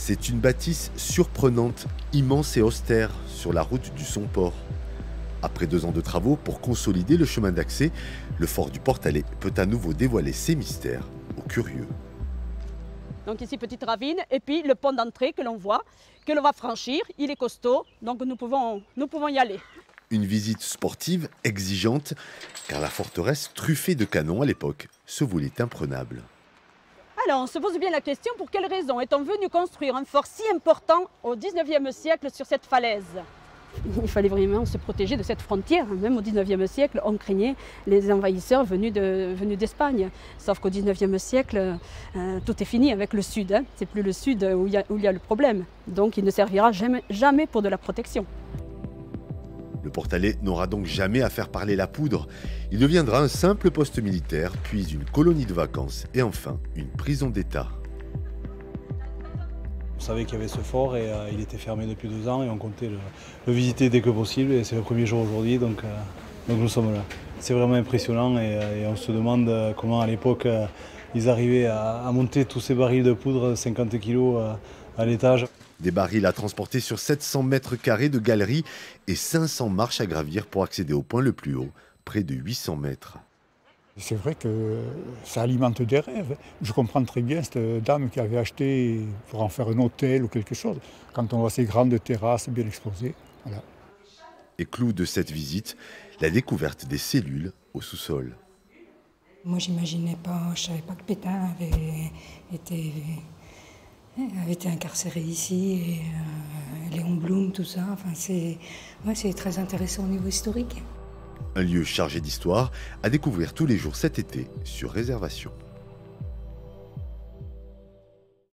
C'est une bâtisse surprenante, immense et austère, sur la route du Somport. Après 2 ans de travaux pour consolider le chemin d'accès, le fort du Portalet peut à nouveau dévoiler ses mystères aux curieux. Donc ici, petite ravine, et puis le pont d'entrée que l'on voit, que l'on va franchir, il est costaud, donc nous pouvons y aller. Une visite sportive exigeante, car la forteresse, truffée de canons à l'époque, se voulait imprenable. Alors on se pose bien la question, pour quelle raison est-on venu construire un fort si important au 19e siècle sur cette falaise? Il fallait vraiment se protéger de cette frontière. Même au 19e siècle, on craignait les envahisseurs venus d'Espagne. Sauf qu'au 19e siècle, tout est fini avec le sud. Hein. C'est plus le sud où il y a le problème. Donc il ne servira jamais pour de la protection. Le Portalet n'aura donc jamais à faire parler la poudre. Il deviendra un simple poste militaire, puis une colonie de vacances et enfin une prison d'État. On savait qu'il y avait ce fort et il était fermé depuis 2 ans et on comptait le visiter dès que possible et c'est le premier jour aujourd'hui donc nous sommes là. C'est vraiment impressionnant et on se demande comment à l'époque ils arrivaient à monter tous ces barils de poudre 50 kg à l'étage. Des barils à transporter sur 700 mètres carrés de galeries et 500 marches à gravir pour accéder au point le plus haut, près de 800 mètres. C'est vrai que ça alimente des rêves. Je comprends très bien cette dame qui avait acheté pour en faire un hôtel ou quelque chose. Quand on voit ces grandes terrasses bien exposées, voilà. Et clou de cette visite, la découverte des cellules au sous-sol. Moi, j'imaginais pas, je savais pas que Pétain avait été incarcéré ici, et Léon Blum, tout ça. Enfin, c'est très intéressant au niveau historique. Un lieu chargé d'histoire à découvrir tous les jours cet été sur réservation.